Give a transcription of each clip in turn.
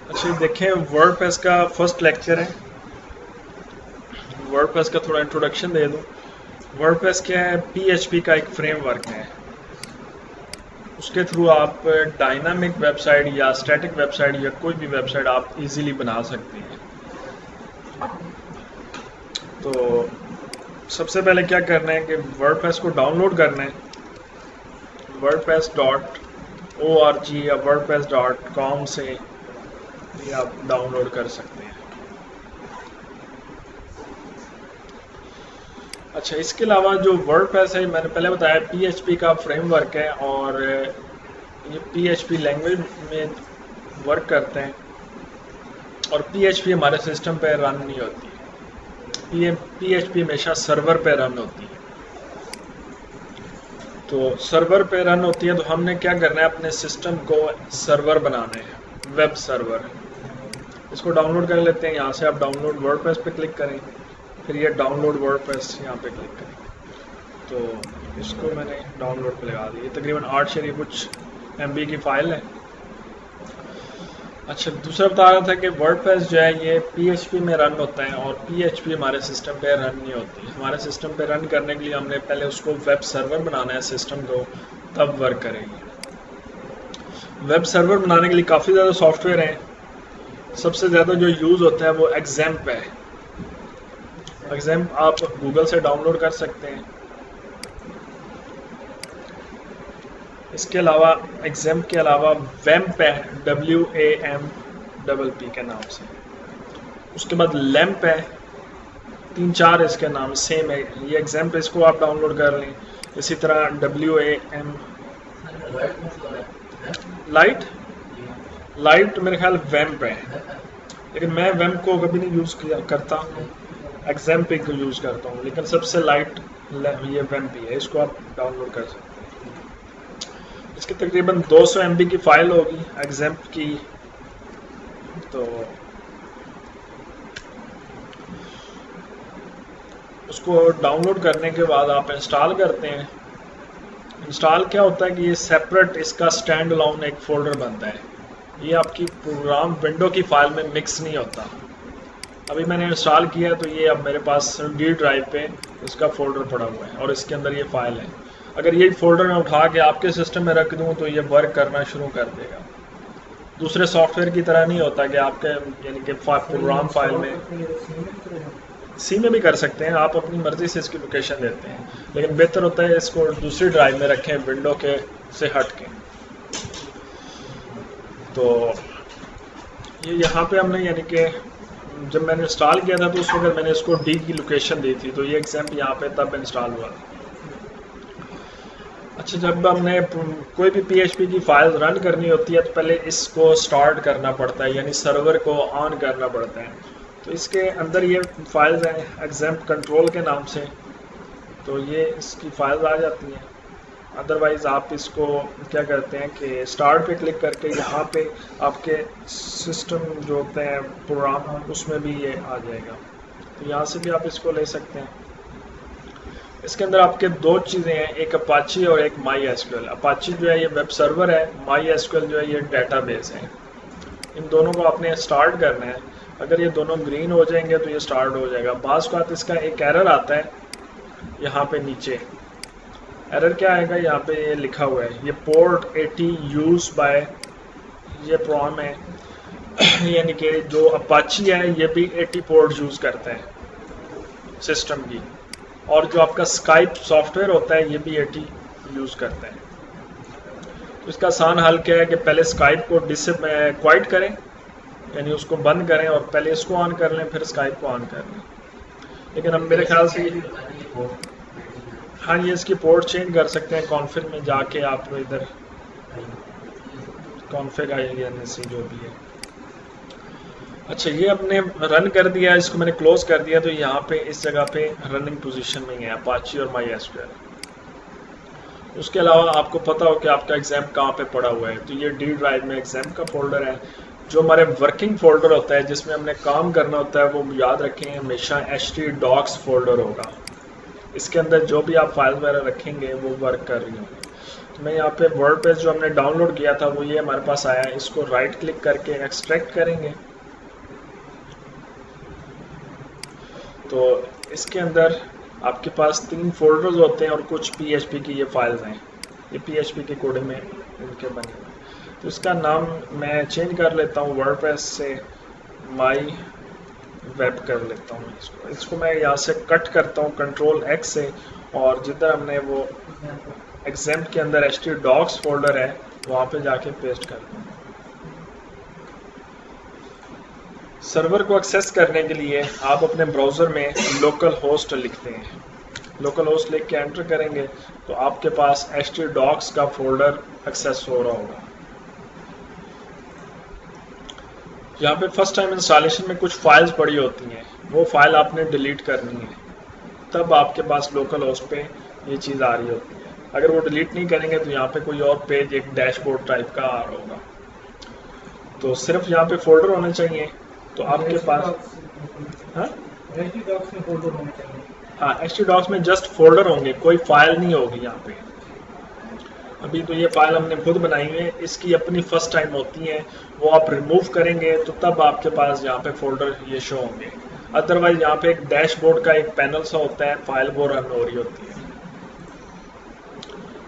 अच्छा देखें, वर्डप्रेस का फर्स्ट लेक्चर है। वर्डप्रेस का थोड़ा इंट्रोडक्शन दे दूं। वर्डप्रेस क्या है? पीएचपी का एक फ्रेमवर्क है। उसके थ्रू आप डायनामिक वेबसाइट या स्टैटिक वेबसाइट या कोई भी वेबसाइट आप इजीली बना सकते हैं। तो सबसे पहले क्या करना है कि वर्डप्रेस को डाउनलोड करना है। wordpress.org या wordpress.com से ये आप डाउनलोड कर सकते हैं। अच्छा, इसके अलावा जो वर्डप्रेस है, मैंने पहले बताया पीएचपी का फ्रेमवर्क है और ये पीएचपी लैंग्वेज में वर्क करते हैं और पीएचपी हमारे सिस्टम पे रन नहीं होती है। पीएचपी हमेशा सर्वर पे रन होती है। तो सर्वर पे रन होती है तो हमने क्या करना है, अपने सिस्टम को सर्वर बनाना है, वेब सर्वर। इसको डाउनलोड कर लेते हैं। यहाँ से आप डाउनलोड वर्डप्रेस पे क्लिक करें, फिर ये डाउनलोड वर्डप्रेस यहाँ पे क्लिक करें। तो इसको मैंने डाउनलोड पे लगा दी। तकरीबन 8 शरीफ कुछ MB की फ़ाइल है। अच्छा, दूसरा बता रहा था कि वर्डप्रेस जो है ये पीएचपी में रन होता है और पीएचपी हमारे सिस्टम पे रन नहीं होती। हमारे सिस्टम पे रन करने के लिए हमने पहले उसको वेब सर्वर बनाना है सिस्टम को, तब वर्क करेगी। वेब सर्वर बनाने के लिए काफ़ी ज़्यादा सॉफ्टवेयर हैं। सबसे ज़्यादा जो यूज़ होता है वो एग्जैम्प है। एग्जैम्प आप गूगल से डाउनलोड कर सकते हैं। इसके अलावा एग्जैम्प के अलावा वैम्प है, WAMPP के नाम से। उसके बाद लैम्प है, 3-4 इसके नाम सेम है। ये एग्जैम्प, इसको आप डाउनलोड कर लें। इसी तरह WAM लाइट, लाइट मेरे ख्याल वैम्प है, लेकिन मैं वैम्प को कभी नहीं यूज़ किया करता, एग्जैम्प को यूज़ करता हूँ। लेकिन सबसे लाइट ये वैम्प ही है। इसको आप डाउनलोड कर सकते हैं। इसकी तकरीबन 200 MB की फ़ाइल होगी एग्जैम्प की। तो उसको डाउनलोड करने के बाद आप इंस्टॉल करते हैं। इंस्टॉल क्या होता है कि ये सेपरेट इसका स्टैंड अलोन एक फ़ोल्डर बनता है। ये आपकी प्रोग्राम विंडो की फ़ाइल में मिक्स नहीं होता। अभी मैंने इंस्टॉल किया तो ये अब मेरे पास D ड्राइव पे इसका फ़ोल्डर पड़ा हुआ है और इसके अंदर ये फ़ाइल है। अगर ये फ़ोल्डर मैं उठा के आपके सिस्टम में रख दूँ तो ये वर्क करना शुरू कर देगा। दूसरे सॉफ्टवेयर की तरह नहीं होता कि आपके यानी कि प्रोग्राम फाइल में सी में भी कर सकते हैं, आप अपनी मर्ज़ी से इसकी लोकेशन देते हैं, लेकिन बेहतर होता है इसको दूसरी ड्राइव में रखें विंडो के से हट के। तो ये यहाँ पे हमने यानी कि जब मैंने इंस्टॉल किया था तो उस वक्त मैंने इसको D की लोकेशन दी थी, तो ये एग्जाम्प यहाँ पे तब इंस्टॉल हुआ। अच्छा, जब हमने कोई भी PHP की फाइल रन करनी होती है तो पहले इसको स्टार्ट करना पड़ता है, यानी सर्वर को ऑन करना पड़ता है। तो इसके अंदर ये फाइल्स हैं एग्जैम्प कंट्रोल के नाम से, तो ये इसकी फाइल्स आ जाती हैं। अदरवाइज़ आप इसको क्या करते हैं कि स्टार्ट पे क्लिक करके यहाँ पे आपके सिस्टम जो होते हैं प्रोग्राम उसमें भी ये आ जाएगा, तो यहाँ से भी आप इसको ले सकते हैं। इसके अंदर आपके दो चीज़ें हैं, एक अपाची और एक MySQL। अपाची जो है ये वेब सर्वर है, MySQL जो है ये डेटाबेस है। इन दोनों को आपने स्टार्ट करना है। अगर ये दोनों ग्रीन हो जाएंगे तो ये स्टार्ट हो जाएगा। बाज़ बात इसका एक एरर आता है, यहाँ पे नीचे एरर क्या आएगा, यहाँ पे ये लिखा हुआ है ये पोर्ट 80 यूज बाय ये प्रोग्राम है यानी कि जो अपाची है ये भी 80 पोर्ट यूज़ करता है सिस्टम की, और जो आपका स्काइप सॉफ्टवेयर होता है ये भी 80 यूज़ करता है। तो इसका आसान हल क्या है कि पहले स्काइप को क्वाइट करें, यानी उसको बंद करें, और पहले इसको ऑन कर लें, फिर स्काइप को ऑन कर लें। लेकिन अब मेरे ख्याल से हाँ, ये इसकी पोर्ट चेंज कर सकते हैं। कॉन्फिग में जाके आप इधर कॉन्फिग INC जो भी है। अच्छा, ये अपने रन कर दिया, इसको मैंने क्लोज कर दिया, तो यहाँ पे इस जगह पे रनिंग पोजीशन में है अपाची और MySQL। उसके अलावा आपको पता हो कि आपका एग्जाम कहाँ पे पड़ा हुआ है, तो ये D ड्राइव में एग्जाम का फोल्डर है। जो हमारे वर्किंग फोल्डर होता है जिसमें हमने काम करना होता है वो याद रखें हमेशा htdocs फोल्डर होगा। इसके अंदर जो भी आप फाइल वगैरह रखेंगे वो वर्क कर रही होंगी। तो मैं यहाँ पे वर्डप्रेस जो हमने डाउनलोड किया था वो ये हमारे पास आया है। इसको राइट क्लिक करके एक्सट्रैक्ट करेंगे। तो इसके अंदर आपके पास 3 फोल्डर्स होते हैं और कुछ PHP की ये फाइल्स हैं। ये PHP के कोड में इनके बने हुए हैं। तो इसका नाम मैं चेंज कर लेता हूँ, वर्डप्रेस से माई वेब कर लेता हूँ। इसको मैं यहाँ से कट करता हूँ Ctrl+X से, और जिधर हमने वो एग्जाम्प के अंदर htdocs फोल्डर है वहाँ पे जाके पेस्ट कर दूँ। सर्वर को एक्सेस करने के लिए आप अपने ब्राउज़र में लोकल होस्ट लिखते हैं। लोकल होस्ट लिख के एंटर करेंगे तो आपके पास htdocs का फोल्डर एक्सेस हो रहा होगा। यहाँ पे फर्स्ट टाइम इंस्टॉलेशन में कुछ फाइल्स पड़ी होती हैं, वो फाइल आपने डिलीट करनी है, तब आपके पास लोकल होस्ट पे ये चीज़ आ रही होती है। अगर वो डिलीट नहीं करेंगे तो यहाँ पे कोई और पेज, एक डैशबोर्ड टाइप का आ रहा होगा। तो सिर्फ यहाँ पे फोल्डर होने चाहिए। तो आपके पास htdocs में जस्ट फोल्डर होंगे, कोई फाइल नहीं होगी यहाँ पे। अभी तो ये फाइल हमने खुद बनाई है, इसकी अपनी फर्स्ट टाइम होती है, वो आप रिमूव करेंगे तो तब आपके पास यहाँ पे फोल्डर ये शो होंगे। अदरवाइज यहाँ पे एक डैशबोर्ड का एक पैनल सा होता है, फाइल वो रन हो रही होती है।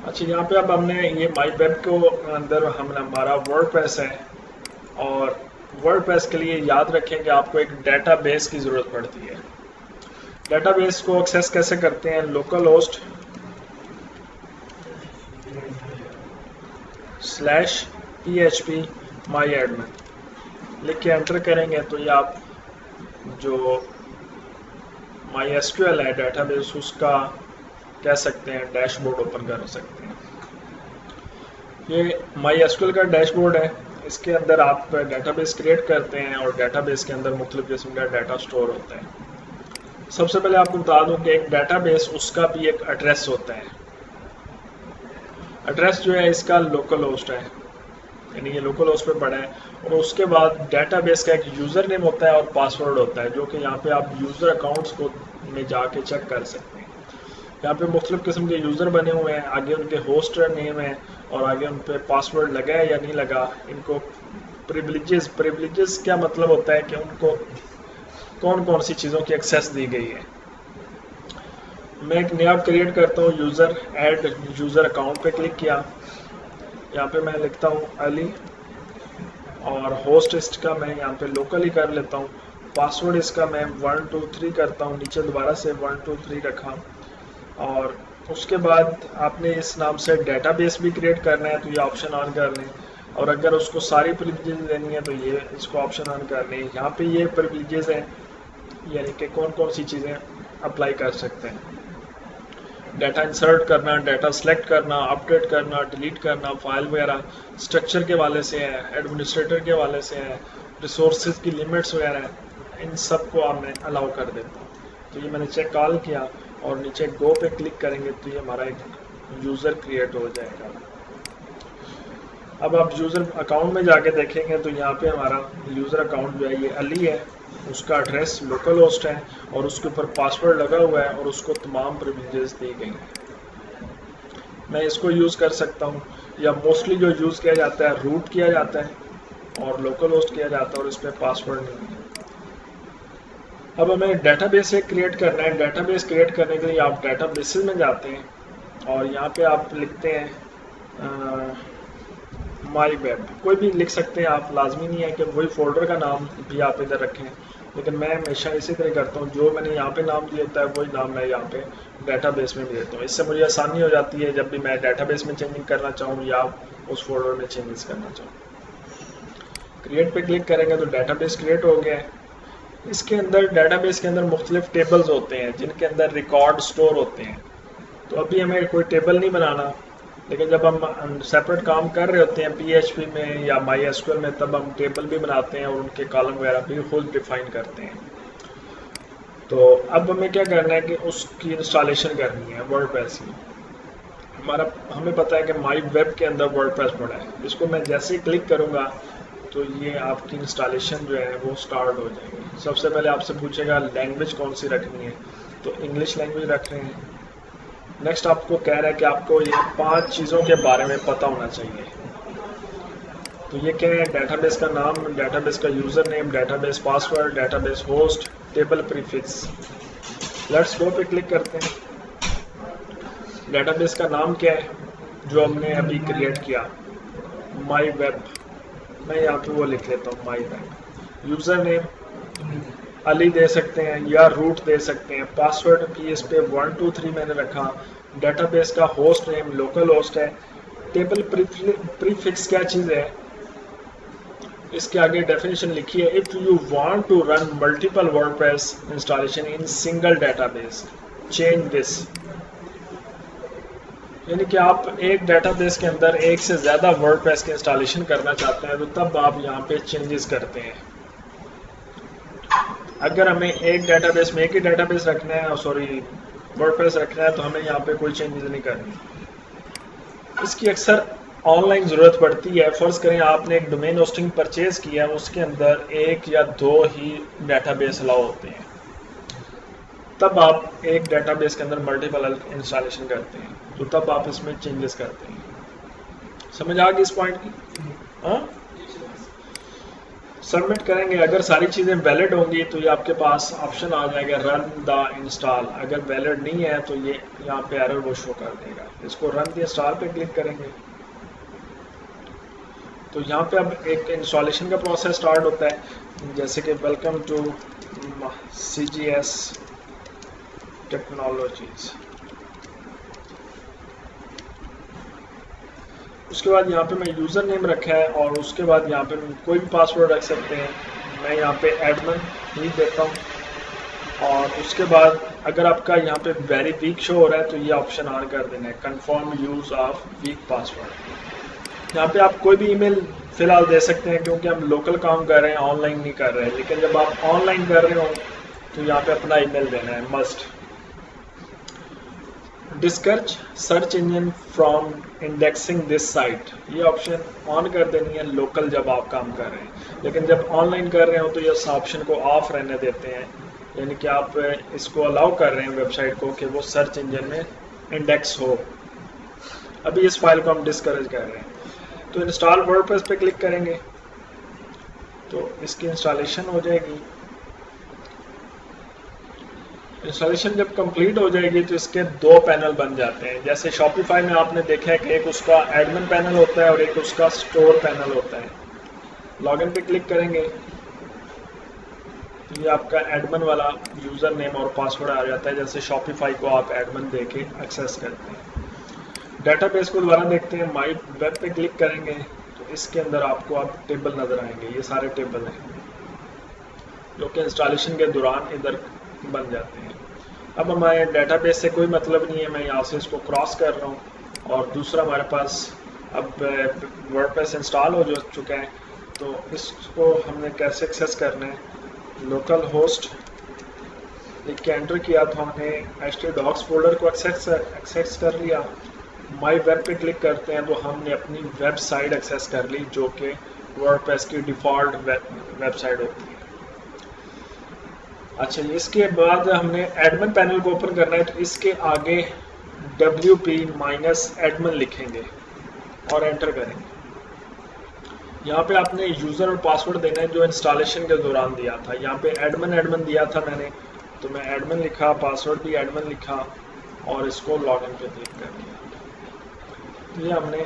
अच्छा, यहाँ पे अब हमने ये माई वेब को अंदर हमारा वर्डप्रेस है, और वर्डप्रेस के लिए याद रखें कि आपको एक डेटाबेस की ज़रूरत पड़ती है। डेटाबेस को एक्सेस कैसे करते हैं? लोकल होस्ट /php myadmin लिख के एंटर करेंगे तो ये आप जो MySQL है डेटाबेस, उसका कह सकते हैं डैशबोर्ड ओपन कर सकते हैं। ये MySQL का डैशबोर्ड है। इसके अंदर आप डेटाबेस क्रिएट करते हैं और डेटाबेस के अंदर मुख्तलिफ किस्म का डाटा स्टोर होता है। सबसे पहले आपको बता दूं कि एक डेटाबेस, उसका भी एक एड्रेस होता है। एड्रेस जो है इसका लोकल होस्ट है, यानी ये लोकल होस्ट पे पड़ा है। और उसके बाद डेटाबेस का एक यूज़र नेम होता है और पासवर्ड होता है, जो कि यहाँ पे आप यूज़र अकाउंट्स को में जाके चेक कर सकते हैं। यहाँ पे मुख्तलिफ किस्म के यूज़र बने हुए हैं, आगे उनके होस्ट नेम है और आगे उन पे पासवर्ड लगा है या नहीं लगा। इनको प्रिविलेजेस क्या मतलब होता है कि उनको कौन कौन सी चीज़ों की एक्सेस दी गई है। मैं एक नया क्रिएट करता हूँ यूज़र, ऐड यूज़र अकाउंट पे क्लिक किया। यहाँ पे मैं लिखता हूँ अली, और होस्ट इसका मैं यहाँ पे लोकल ही कर लेता हूँ। पासवर्ड इसका मैं 1 2 3 करता हूँ, नीचे दोबारा से 1 2 3 रखा। और उसके बाद आपने इस नाम से डेटाबेस भी क्रिएट करना है तो ये ऑप्शन ऑन कर लें, और अगर उसको सारी प्रिविलेजेस देनी है तो ये इसको ऑप्शन ऑन कर लें। यहाँ पे ये प्रिविलेजेस हैं, यानी कि कौन कौन सी चीज़ें अप्लाई कर सकते हैं। डाटा इंसर्ट करना, डाटा सेलेक्ट करना, अपडेट करना, डिलीट करना, फाइल वगैरह, स्ट्रक्चर के वाले से है, एडमिनिस्ट्रेटर के वाले से है, रिसोर्सेज की लिमिट्स वगैरह है, इन सब को आप मैं अलाउ कर देता हूँ। तो ये मैंने चेक कॉल किया और नीचे गो पे क्लिक करेंगे तो ये हमारा एक यूज़र क्रिएट हो जाएगा। अब आप यूज़र अकाउंट में जाके देखेंगे तो यहाँ पे हमारा यूज़र अकाउंट जो है ये अली है, उसका एड्रेस लोकल होस्ट है और उसके ऊपर पासवर्ड लगा हुआ है और उसको तमाम प्रिविलेजेस दी गई हैं। मैं इसको यूज़ कर सकता हूँ, या मोस्टली जो यूज़ किया जाता है रूट किया जाता है और लोकल होस्ट किया जाता है और इस पर पासवर्ड नहीं है। अब हमें डेटाबेस एक क्रिएट करना है। डेटाबेस क्रिएट करने के लिए आप डेटाबेसेस में जाते हैं और यहाँ पे आप लिखते हैं माई वेब, कोई भी लिख सकते हैं आप, लाजमी नहीं है कि वही फोल्डर का नाम भी आप इधर रखें, लेकिन मैं हमेशा इसी तरह करता हूँ। जो मैंने यहाँ पे नाम दिया होता है वही नाम मैं यहाँ पे डेटाबेस में भी देता हूँ। इससे मुझे आसानी हो जाती है जब भी मैं डेटाबेस में चेंजिंग करना चाहूँ या उस फोल्डर में चेंजेस करना चाहूँ। क्रिएट पे क्लिक करेंगे तो डेटाबेस क्रिएट हो गया है। इसके अंदर डेटाबेस के अंदर मुख्तलिफ टेबल्स होते हैं जिनके अंदर रिकॉर्ड स्टोर होते हैं। तो अभी हमें कोई टेबल नहीं बनाना, लेकिन जब हम सेपरेट काम कर रहे होते हैं PHP में या MySQL में, तब हम टेबल भी बनाते हैं और उनके कॉलम वगैरह भी खुद डिफाइन करते हैं। तो अब हमें क्या करना है कि उसकी इंस्टॉलेशन करनी है वर्डप्रेस की। हमें पता है कि माई वेब के अंदर वर्डप्रेस पड़ा है। इसको मैं जैसे ही क्लिक करूँगा तो ये आपकी इंस्टॉलेशन जो है वो स्टार्ट हो जाएगी। सबसे पहले आपसे पूछेगा लैंग्वेज कौन सी रखनी है, तो इंग्लिश लैंग्वेज रख रहे हैं। नेक्स्ट आपको कह रहा है कि आपको ये 5 चीज़ों के बारे में पता होना चाहिए। तो ये क्या है? डेटाबेस का नाम, डेटाबेस का user name, database password, database host, table prefix. Let's go पे क्लिक करते हैं। डेटाबेस का नाम क्या है जो हमने अभी क्रिएट किया? My web. मैं यहाँ पे वो लिख लेता हूँ, my web. User name Ali दे सकते हैं या रूट दे सकते हैं। पासवर्ड भी इस पे 1 2 3 मैंने रखा। डेटाबेस का होस्ट नेम लोकल होस्ट है। टेबल प्रीफिक्स क्या चीज़ है? इसके आगे डेफिनेशन लिखी है, if you want to run multiple WordPress installation in single database change this. यानी कि आप एक डेटाबेस के अंदर एक से ज़्यादा वर्डप्रेस के इंस्टॉलेशन करना चाहते हैं तो तब आप यहाँ पे चेंजेस करते हैं। अगर हमें एक डेटाबेस में एक ही डेटाबेस रखना है, सॉरी वर्डप्रेस रखना है, तो हमें यहाँ पे कोई चेंजेस नहीं करनी। इसकी अक्सर ऑनलाइन ज़रूरत पड़ती है। फ़र्ज़ करें आपने एक डोमेन होस्टिंग परचेज़ किया है, उसके अंदर 1 या 2 ही डेटाबेस अलाउ होते हैं, तब आप एक डेटाबेस के अंदर मल्टीपल इंस्टॉलेशन करते हैं, तो तब आप इसमें चेंजेस करते हैं। समझ आ गई इस पॉइंट की? हाँ, सबमिट करेंगे। अगर सारी चीज़ें वैलिड होंगी तो ये आपके पास ऑप्शन आ जाएगा रन द इंस्टॉल। अगर वैलिड नहीं है तो ये यहाँ पे एरर वो शो कर देगा। इसको रन द इंस्टॉल पे क्लिक करेंगे तो यहाँ पे अब एक इंस्टॉलेशन का प्रोसेस स्टार्ट होता है, जैसे कि वेलकम टू CGS टेक्नोलॉजीज। उसके बाद यहाँ पे मैं यूज़र नेम रखा है और उसके बाद यहाँ पे कोई भी पासवर्ड रख सकते हैं। मैं यहाँ पे एडमिन ही देता हूँ और उसके बाद अगर आपका यहाँ पे वेरी वीक शो हो रहा है तो ये ऑप्शन ऑन कर देना है, confirm use of week password. यहाँ पे आप कोई भी ईमेल फिलहाल दे सकते हैं क्योंकि हम लोकल काम कर रहे हैं, ऑनलाइन नहीं कर रहे हैं। लेकिन जब आप ऑनलाइन कर रहे हो तो यहाँ पे अपना ईमेल देना है must. Discourage search engine from indexing this site, ये ऑप्शन ऑन कर देनी है लोकल जब आप काम कर रहे हैं। लेकिन जब ऑनलाइन कर रहे हो तो इस ऑप्शन को ऑफ रहने देते हैं, यानी कि आप इसको अलाउ कर रहे हैं वेबसाइट को कि वो सर्च इंजन में इंडेक्स हो। अभी इस फाइल को हम डिस्करेज कर रहे हैं। तो इंस्टॉल वर्डप्रेस पे क्लिक करेंगे तो इसकी इंस्टॉलेशन हो जाएगी। इंस्टॉलेशन जब कंप्लीट हो जाएगी तो इसके 2 पैनल बन जाते हैं। जैसे शॉपिफाई में आपने देखा है कि एक उसका एडमिन पैनल होता है और एक उसका स्टोर पैनल होता है। लॉगिन पे क्लिक करेंगे तो ये आपका एडमिन वाला यूज़र नेम और पासवर्ड आ जाता है, जैसे शॉपिफाई को आप एडमिन दे के एक्सेस करते हैं। डेटाबेस को दोबारा देखते हैं, माई वेब पे क्लिक करेंगे तो इसके अंदर आपको अब टेबल नज़र आएंगे। ये सारे टेबल हैं जो कि इंस्टॉलेशन के दौरान इधर बन जाते हैं। अब हमारे डेटाबेस से कोई मतलब नहीं है, मैं यहाँ से इसको क्रॉस कर रहा हूँ और दूसरा हमारे पास अब वर्डप्रेस इंस्टॉल हो चुका है। तो इसको हमने कैसे एक्सेस करना है? लोकल होस्ट लिख के एंटर किया तो हमने htdocs फोल्डर को एक्सेस कर लिया। माई वेब पे क्लिक करते हैं तो हमने अपनी वेबसाइट एक्सेस कर ली जो कि वर्डप्रेस की डिफ़ॉल्ट वेबसाइट होती है। अच्छा, इसके बाद हमने एडमिन पैनल को ओपन करना है तो इसके आगे WP-admin लिखेंगे और एंटर करेंगे। यहाँ पे आपने यूज़र और पासवर्ड देना है जो इंस्टॉलेशन के दौरान दिया था। यहाँ पे एडमिन दिया था मैंने, तो मैं एडमिन लिखा, पासवर्ड भी एडमिन लिखा और इसको लॉगिन पे क्लिक कर दिया। ये हमने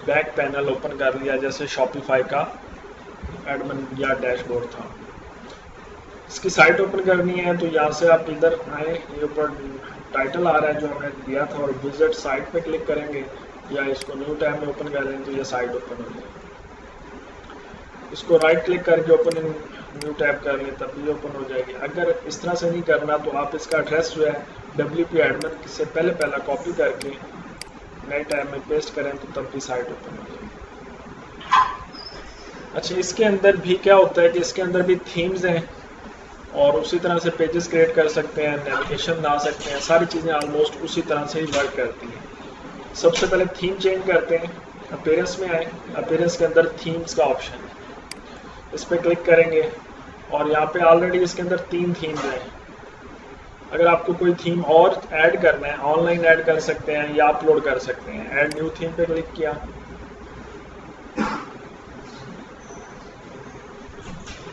बैक पैनल ओपन कर लिया जैसे शॉपिफाई का एडमिन या डैशबोर्ड था। इसकी साइट ओपन करनी है तो यहाँ से आप इधर आए, ये ऊपर टाइटल आ रहा है जो हमने दिया था और विजिट साइट पे क्लिक करेंगे या इसको न्यू टैब में ओपन कर लें तो ये साइट ओपन हो जाएगी। इसको राइट क्लिक करके ओपन इन न्यू टैब कर लें तब ये ओपन हो जाएगी। अगर इस तरह से नहीं करना तो आप इसका एड्रेस जो है WP-admin से पहला कॉपी करके नए टैब में पेस्ट करें तो तब भी साइट ओपन हो जाएगी। अच्छा, इसके अंदर भी क्या होता है कि इसके अंदर भी थीम्स हैं और उसी तरह से पेजेस क्रिएट कर सकते हैं, नेविगेशन ला सकते हैं, सारी चीज़ें ऑलमोस्ट उसी तरह से ही वर्क करती हैं। सबसे पहले थीम चेंज करते हैं, अपीयरेंस में आए, अपीयरेंस के अंदर थीम्स का ऑप्शन है, इस पर क्लिक करेंगे और यहाँ पे ऑलरेडी इसके अंदर 3 थीम्स हैं। अगर आपको कोई थीम और ऐड करना है, ऑनलाइन ऐड कर सकते हैं या अपलोड कर सकते हैं। ऐड न्यू थीम पे क्लिक किया,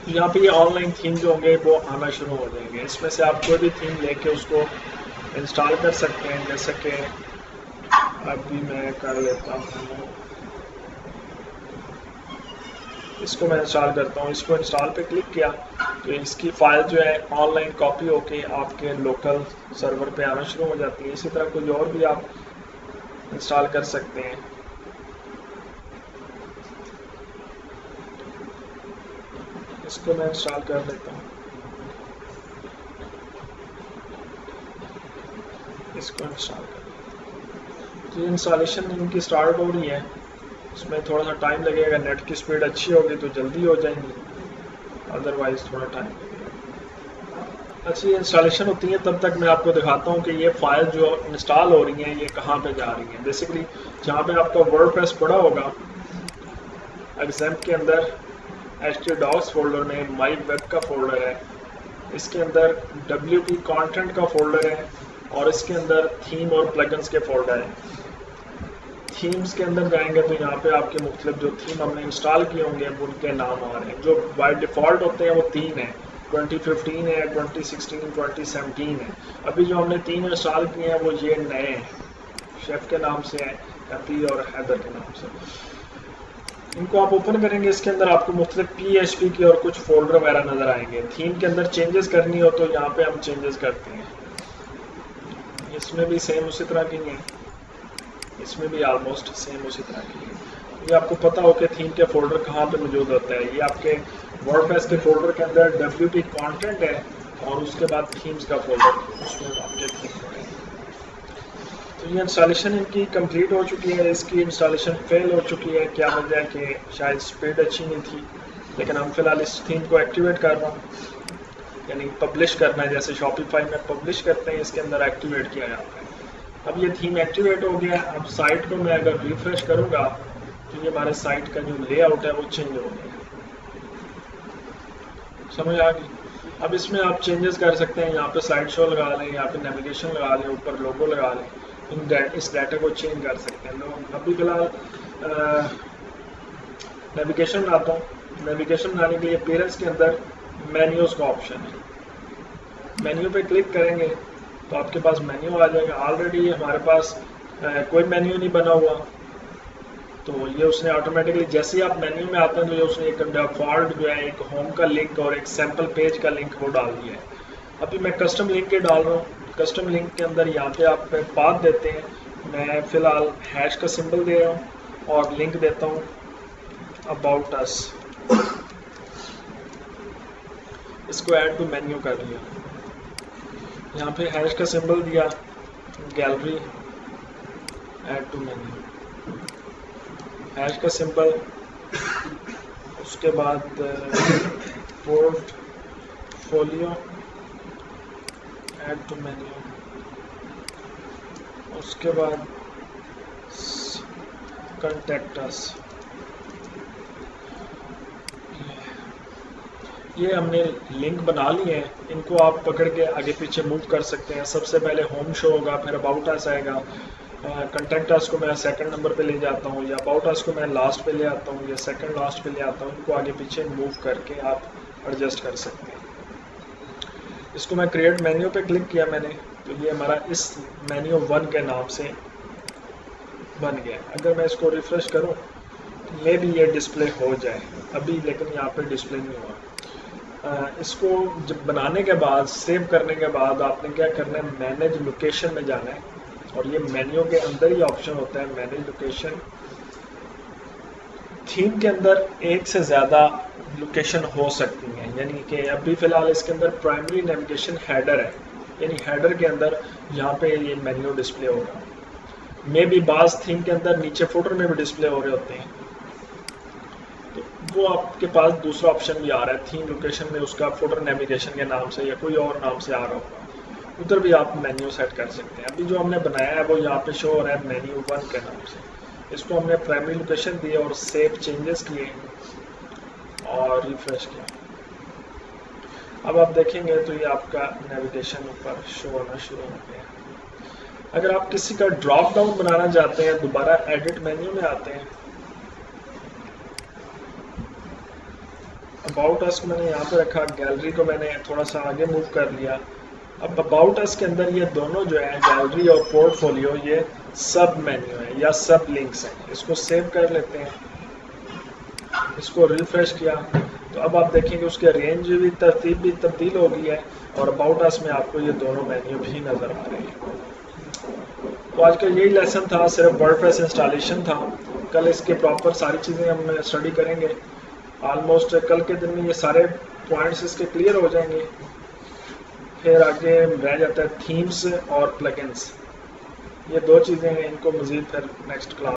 यहाँ पे ये ऑनलाइन थीम जो होंगे वो आना शुरू हो जाएंगे। इसमें से आप कोई भी थीम लेके उसको इंस्टॉल कर सकते हैं। जैसे कि अभी मैं कर लेता हूँ, इसको मैं इंस्टॉल करता हूँ। इसको इंस्टॉल पे क्लिक किया तो इसकी फाइल जो है ऑनलाइन कॉपी होके आपके लोकल सर्वर पे आना शुरू हो जाती है। इसी तरह कोई और भी आप इंस्टॉल कर सकते हैं। इसको मैं इंस्टॉल कर लेता हूँ, इसको इंस्टॉल कर। तो ये इंस्टॉलेशन इनकी स्टार्ट हो रही है। इसमें थोड़ा सा टाइम लगेगा। नेट की स्पीड अच्छी होगी तो जल्दी हो जाएंगी, अदरवाइज थोड़ा टाइम लगेगा। अच्छी इंस्टॉलेशन होती है तब तक मैं आपको दिखाता हूँ कि ये फाइल जो इंस्टॉल हो रही हैं ये कहाँ पे जा रही हैं। बेसिकली जहाँ पे आपका वर्डप्रेस पड़ा होगा, एग्जाम्प के अंदर htdocs फोल्डर में माई वेब का फोल्डर है, इसके अंदर wp कंटेंट का फोल्डर है और इसके अंदर थीम और प्लगइन्स के फोल्डर है। थीम्स के अंदर जाएंगे तो यहाँ पे आपके मुख्तलिफ जो थीम हमने इंस्टॉल किए होंगे उनके नाम आ रहे हैं। जो बाय डिफ़ॉल्ट होते हैं वो 3 है, 2015 है, 2016, 2017 है। अभी जो हमने 3 इंस्टॉल किए हैं वो ये नए हैं, शेफ के नाम से है, हैप्पी और हैदर के नाम से। इनको आप ओपन करेंगे, इसके अंदर आपको मुख्तलिफ PHP के और कुछ फोल्डर वगैरह नज़र आएंगे। थीम के अंदर चेंजेस करनी हो तो यहाँ पे हम चेंजेस करते हैं। इसमें भी सेम उसी तरह की है, इसमें भी ऑलमोस्ट सेम उसी तरह की है। ये आपको पता हो कि थीम के फोल्डर कहाँ पे मौजूद होता है। ये आपके वर्डप्रेस के फोल्डर के अंदर WP कंटेंट है और उसके बाद थीम्स का फोल्डर, उसमें आपके थीम है। तो ये इंस्टॉलेशन इनकी कंप्लीट हो चुकी है। इसकी इंस्टॉलेशन फेल हो चुकी है। क्या वजह है कि शायद स्पीड अच्छी नहीं थी, लेकिन हम फिलहाल इस थीम को एक्टिवेट कर रहा हूँ, यानी पब्लिश करना है। जैसे शॉपिफाई में पब्लिश करते हैं, इसके अंदर एक्टिवेट किया जाता है। अब ये थीम एक्टिवेट हो गया। अब साइट को मैं अगर रिफ्रेश करूंगा तो ये हमारे साइट का जो लेआउट है वो चेंज हो गया। समझ आ गई? अब इसमें आप चेंजेस कर सकते हैं। यहाँ पे स्लाइड शो लगा लें, यहाँ पे नेविगेशन लगा लें, ऊपर लोगो लगा लें। इस डाटा को चेंज कर सकते हैं लोग। अभी फिलहाल नेविगेशन बनाता हूँ। नेविगेशन बनाने के लिए अपीयरेंस के अंदर मेन्यूज़ का ऑप्शन है। मेन्यू पे क्लिक करेंगे तो आपके पास मेन्यू आ जाएगा। ऑलरेडी हमारे पास कोई मेन्यू नहीं बना हुआ, तो ये उसने ऑटोमेटिकली जैसे ही आप मेन्यू में आते हैं तो ये उसने एक डिफ़ॉल्ट जो है एक होम का लिंक और एक सैम्पल पेज का लिंक वो डाल दिया है। अभी मैं कस्टम लिंक के डाल रहा हूँ। कस्टम लिंक के अंदर यहाँ पे आप पाथ देते हैं। मैं फ़िलहाल हैश का सिंबल दे रहा हूँ और लिंक देता हूँ अबाउट अस। इसको ऐड टू मेन्यू कर लिया। यहाँ पे हैश का सिंबल दिया, gallery, add to menu, hash का सिंबल, उसके बाद पोर्टफोलियो, ऐड टू मेन्यू, उसके बाद कॉन्टैक्ट अस। ये हमने लिंक बना लिए हैं। इनको आप पकड़ के आगे पीछे मूव कर सकते हैं। सबसे पहले होम शो होगा, फिर अबाउट अस आएगा। कॉन्टैक्ट अस को मैं सेकंड नंबर पे ले जाता हूँ, या अबाउट अस को मैं लास्ट पे ले आता हूँ, या सेकंड लास्ट पे ले आता हूँ। इनको आगे पीछे मूव करके आप एडजस्ट कर सकते हैं। इसको मैं क्रिएट मेन्यू पे क्लिक किया मैंने, तो ये हमारा इस मेन्यू 1 के नाम से बन गया। अगर मैं इसको रिफ्रेश करूँ तो मे भी ये डिस्प्ले हो जाए अभी, लेकिन यहाँ पे डिस्प्ले नहीं हुआ। इसको जब बनाने के बाद, सेव करने के बाद आपने क्या करना है, मैनेज लोकेशन में जाना है। और ये मेन्यू के अंदर ही ऑप्शन होता है मैनेज लोकेशन। थीम के अंदर एक से ज़्यादा लोकेशन हो सकती हैं, यानी कि अभी फ़िलहाल इसके अंदर प्राइमरी नेविगेशन हेडर है, यानी हेडर के अंदर यहाँ पे ये मेन्यू डिस्प्ले होगा। मे भी बाज़ थीम के अंदर नीचे फुटर में भी डिस्प्ले हो रहे होते हैं, तो वो आपके पास दूसरा ऑप्शन भी आ रहा है थीम लोकेशन में, उसका फुटर नेविगेशन के नाम से या कोई और नाम से आ रहा होगा, उधर भी आप मेन्यू सेट कर सकते हैं। अभी जो हमने बनाया है वो यहाँ पे शो हो रहा है मेन्यू 1 के नाम से। इसको हमने प्राइमरी लोकेशन दिए और सेव चेंजेस किए और रिफ्रेश किया। अब आप देखेंगे तो ये आपका नेविगेशन ऊपर शो होना शुरू हो गया। अगर आप किसी का ड्रॉप डाउन बनाना चाहते हैं, दोबारा एडिट मेन्यू में आते हैं, अबाउट अस मैंने यहाँ पे रखा, गैलरी को मैंने थोड़ा सा आगे मूव कर लिया। अब अबाउट अस के अंदर ये दोनों जो है गैलरी और पोर्टफोलियो, ये सब मेन्यू है या सब लिंक्स हैं। इसको सेव कर लेते हैं, इसको रिफ्रेश किया तो अब आप देखेंगे उसके रेंज भी, तरतीब भी तब्दील हो गई है और अबाउट अस में आपको ये दोनों मेन्यू भी नज़र आ रहे हैं। तो आज का यही लेसन था, सिर्फ वर्डप्रेस इंस्टॉलेशन था। कल इसके प्रॉपर सारी चीज़ें हम स्टडी करेंगे। ऑलमोस्ट कल के दिन में ये सारे पॉइंट्स इसके क्लियर हो जाएंगे। फिर आगे रह जाता है थीम्स और प्लगइन्स, ये दो चीज़ें हैं, इनको मज़ीद फिर नेक्स्ट क्लास